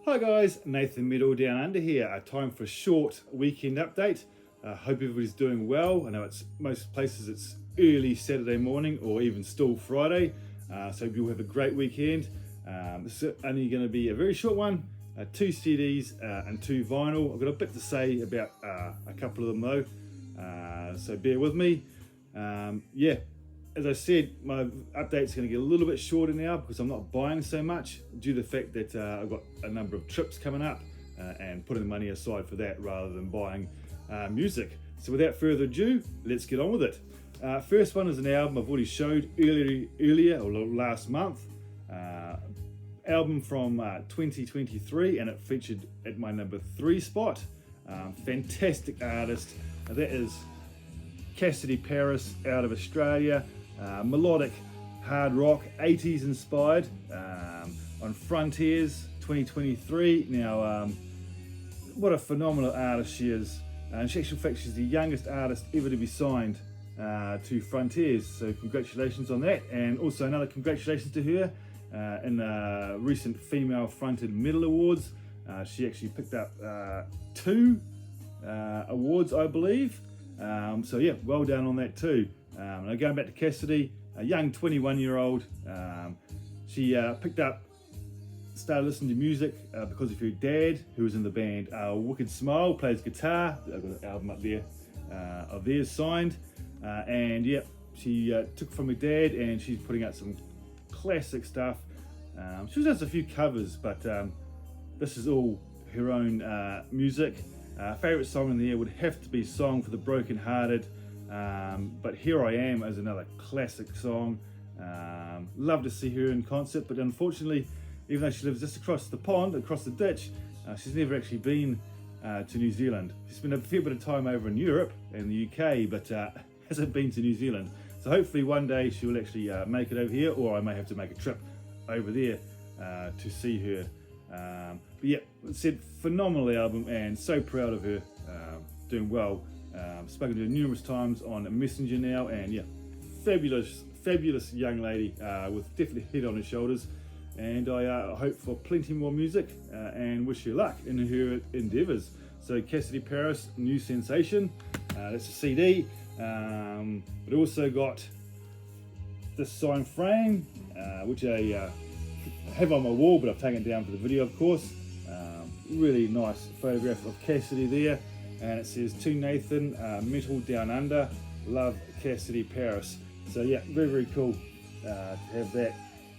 Hi guys, Nathan Metal Down Under here. Time for a short weekend update. Hope everybody's doing well. I know it's most places it's early Saturday morning or even still Friday. So hope you'll have a great weekend. This is only going to be a very short one. 2 CDs and 2 vinyl. I've got a bit to say about a couple of them though. So bear with me. As I said, my update's going to get a little bit shorter now because I'm not buying so much due to the fact that I've got a number of trips coming up and putting the money aside for that rather than buying music. So without further ado, let's get on with it. First one is an album I've already showed earlier or last month. Album from 2023, and it featured at my number 3 spot. Fantastic artist. That is Cassidy Paris out of Australia. Melodic hard rock, 80s inspired, on Frontiers 2023. Now, what a phenomenal artist she is. And in fact, she's the youngest artist ever to be signed to Frontiers. So congratulations on that. And also another congratulations to her in the recent Female Fronted Metal Awards. She actually picked up 2 awards, I believe. So yeah, well done on that too. Now going back to Cassidy, a young 21-year-old, she started listening to music because of her dad, who was in the band Wicked Smile, plays guitar. I've got an album up there of theirs signed, and yeah, she took from her dad, and she's putting out some classic stuff. She does a few covers, but this is all her own music. Favourite song in the year would have to be Song for the Broken Hearted, but Here I Am is another classic song. Love to see her in concert, but unfortunately, even though she lives just across the pond, across the ditch, she's never actually been to New Zealand. She's spent a fair bit of time over in Europe and the UK, but hasn't been to New Zealand. So hopefully one day she'll actually make it over here, or I may have to make a trip over there to see her. But yeah, said phenomenal album, and so proud of her doing well. Spoken to her numerous times on Messenger now, and yeah, fabulous young lady with definitely head on her shoulders. And I hope for plenty more music and wish her luck in her endeavours. So Cassidy Paris, New Sensation, that's a CD, but also got this signed frame, which I have on my wall, but I've taken it down for the video, of course. Really nice photograph of Cassidy there, and it says to Nathan, Metal Down Under, love Cassidy Paris. So yeah, very cool to have that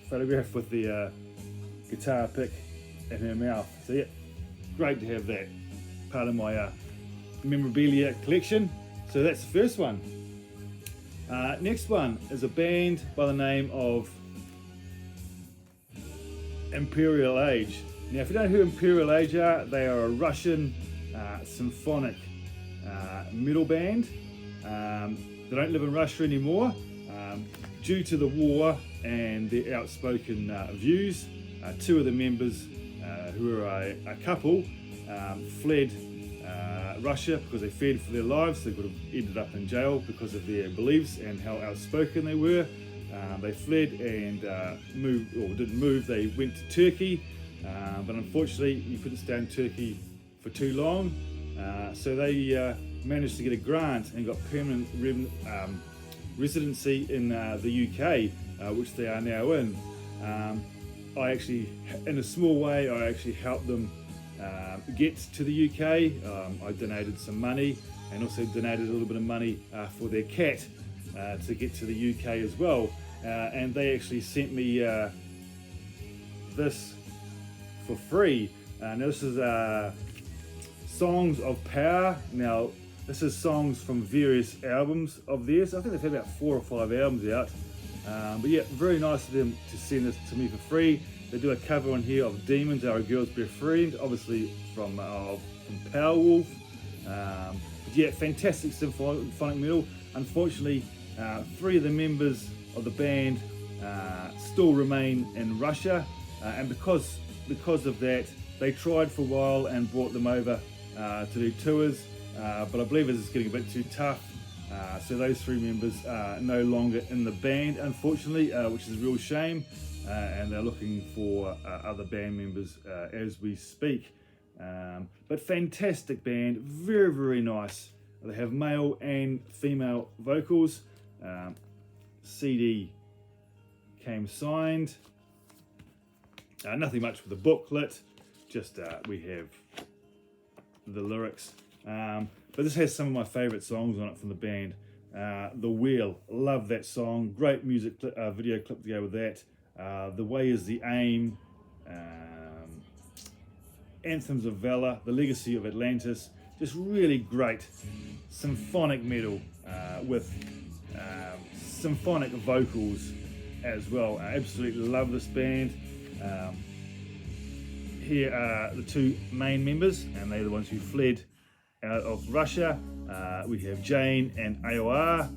photograph with the guitar pick in her mouth. So yeah, great to have that part of my memorabilia collection. So that's the first one. Next one is a band by the name of Imperial Age. Now, if you don't know who Imperial Age are, they are a Russian symphonic metal band. They don't live in Russia anymore due to the war and their outspoken views. 2 of the members, who are a couple, fled Russia because they feared for their lives. They could have ended up in jail because of their beliefs and how outspoken they were. They fled and didn't move. They went to Turkey, but unfortunately you couldn't stay in Turkey for too long. So they managed to get a grant and got permanent residency in the UK, which they are now in. I actually, in a small way, I actually helped them get to the UK. I donated some money and also donated a little bit of money for their cat to get to the UK as well. And they actually sent me this for free. Now this is Songs of Power. Now this is songs from various albums of theirs. I think they've had about 4 or 5 albums out. But yeah, very nice of them to send this to me for free. They do a cover on here of Demons Are a Girl's Best Friend, obviously from Powerwolf. But yeah, fantastic symphonic metal. Unfortunately, 3 of the members of the band still remain in Russia, and because of that, they tried for a while and brought them over to do tours, but I believe it's getting a bit too tough. So those 3 members are no longer in the band, unfortunately, which is a real shame. and they're looking for other band members as we speak. But fantastic band, very, very nice. They have male and female vocals. CD came signed. Nothing much with the booklet, just we have the lyrics. But this has some of my favourite songs on it from the band. The Wheel, love that song. Great music video clip to go with that. The Way Is the Aim. Anthems of Valor, The Legacy of Atlantis. Just really great symphonic metal with symphonic vocals as well. I absolutely love this band. Here are the two main members, and they're the ones who fled out of Russia. We have Jane and AOR,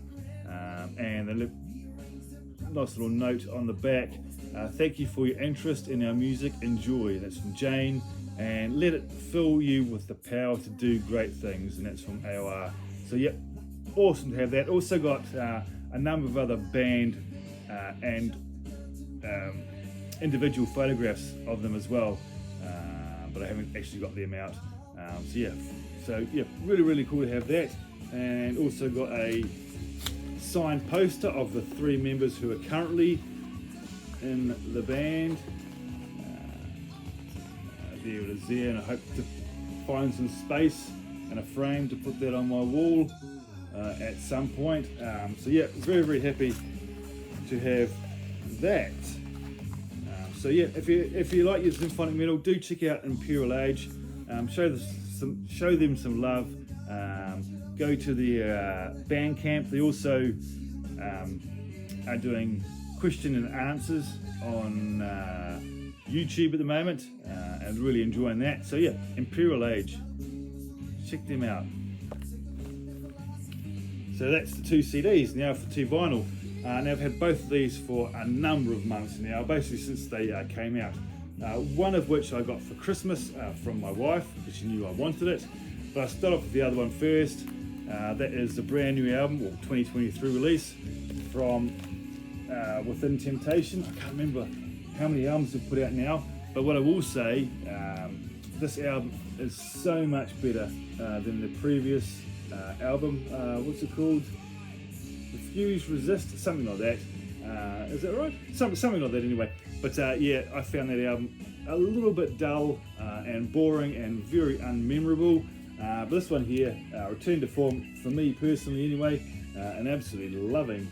and a nice little note on the back. Thank you for your interest in our music. Enjoy. That's from Jane. And let it fill you with the power to do great things. And that's from AOR. So yep, awesome to have that. Also got a number of other band and individual photographs of them as well, but I haven't actually got them out. So yeah, really, really cool to have that. And also got a signed poster of the three members who are currently in the band. There it is there, and I hope to find some space and a frame to put that on my wall at some point. So yeah, very, very happy to have that. So yeah, if you like your symphonic metal, do check out Imperial Age. Show them some love. Go to their Bandcamp. They also are doing question and answers on YouTube at the moment, and really enjoying that. So yeah, Imperial Age, check them out. So that's the two CDs. Now for two vinyl. Now I've had both of these for a number of months now, basically since they came out. One of which I got for Christmas from my wife, because she knew I wanted it. But I'll start off with the other one first. That is the brand new album, or 2023 release, from Within Temptation. I can't remember how many albums they've put out now, but what I will say, this album is so much better than the previous album. What's it called? Refuse, Resist, something like that. Is that right? Something like that anyway. But yeah, I found that album a little bit dull and boring and very unmemorable. But this one here, Return to Form, for me personally anyway, and absolutely loving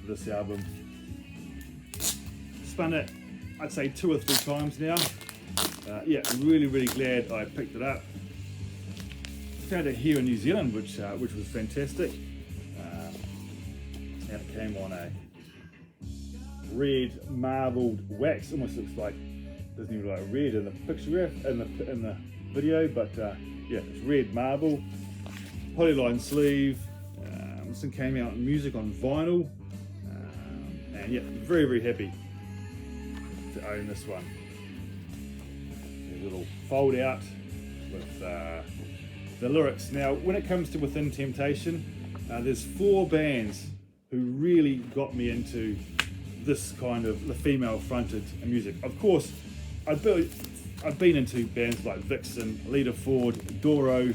this album. Spun it, I'd say 2 or 3 times now. Yeah, really, really glad I picked it up. Found it here in New Zealand, which was fantastic. And it came on a red marbled wax. Almost looks like, doesn't even look like red in the picture in the video, but yeah, it's red marble, polyline sleeve. This one came out in music on vinyl, and yeah, very, very happy to own this one. A little fold out with the lyrics. Now, when it comes to Within Temptation, there's 4 bands who really got me into this kind of the female fronted music. Of course, I've been into bands like Vixen, Lita Ford, Doro,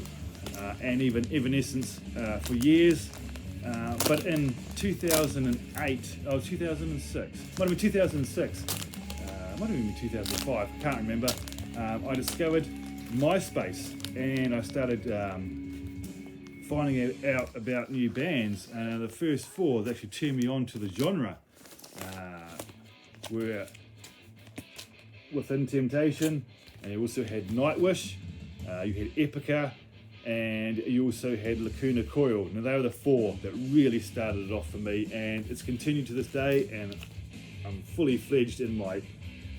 and even Evanescence for years. But in 2008, 2006, might have been 2006, might have been 2005, can't remember, I discovered MySpace, and I started finding out about new bands. The first 4 that actually turned me on to the genre were Within Temptation, and you also had Nightwish, you had Epica, and you also had Lacuna Coil. Now they were the 4 that really started it off for me, and it's continued to this day, and I'm fully fledged in my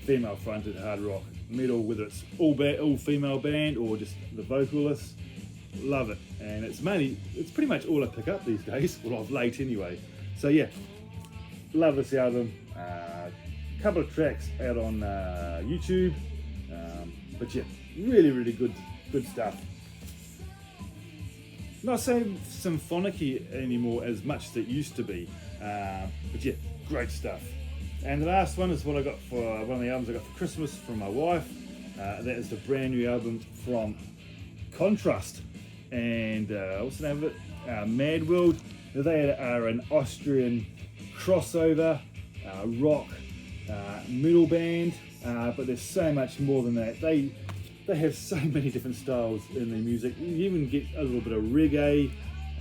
female fronted hard rock metal, whether it's all female band or just the vocalists. Love it, and it's pretty much all I pick up these days, well, of late anyway. So yeah, love this album. Couple of tracks out on YouTube, but yeah, really, really good stuff. Not so symphonic-y anymore as much as it used to be, but yeah, great stuff. And the last one is what I got for one of the albums I got for Christmas from my wife. That is the brand new album from Contrast. And what's the name of it? Mad World. They are an Austrian crossover rock metal band, but there's so much more than that. They have so many different styles in their music. You even get a little bit of reggae,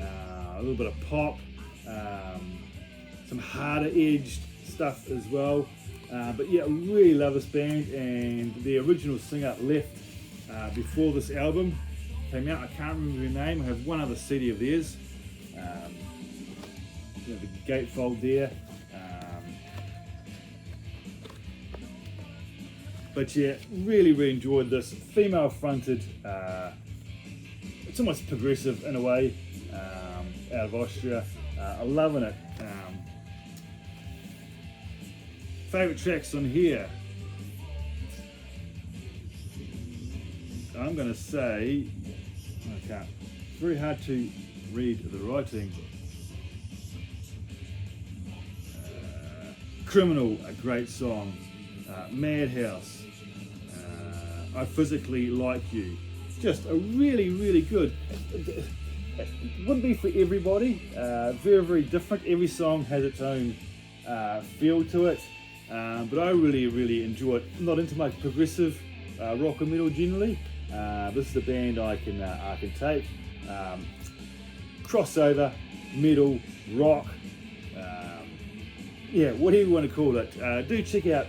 a little bit of pop, some harder edged stuff as well. But yeah, I really love this band, and the original singer left before this album came out. I can't remember her name. I have one other CD of theirs. The gatefold there. But yeah, really enjoyed this female fronted, it's almost progressive in a way, out of Austria. I'm loving it. Favourite tracks on here, I'm going to say, okay, it's very hard to read the writing. Criminal, a great song. Madhouse, I Physically Like You. Just a really good. It wouldn't be for everybody. Very different. Every song has its own feel to it. But I really enjoy it. I'm not into much progressive rock and metal generally. This is the band I can take. Crossover, metal, rock. Yeah, whatever you want to call it. Do check out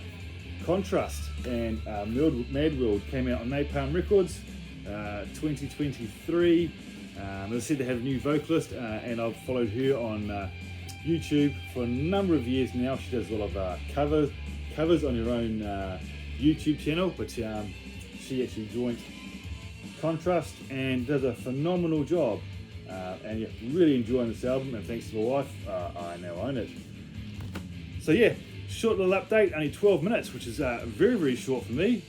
Contrast, and Mad World came out on Napalm Records 2023. As I said, they have a new vocalist, and I've followed her on YouTube for a number of years now. She does a lot of covers on her own YouTube channel, but she actually joined Contrast and does a phenomenal job. And yeah, really enjoying this album, and thanks to my wife, I now own it. So yeah, short little update, only 12 minutes, which is very short for me.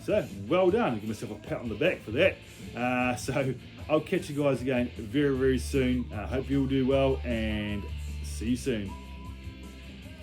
So well done, give myself a pat on the back for that. So I'll catch you guys again very soon. Hope you all do well, and see you soon.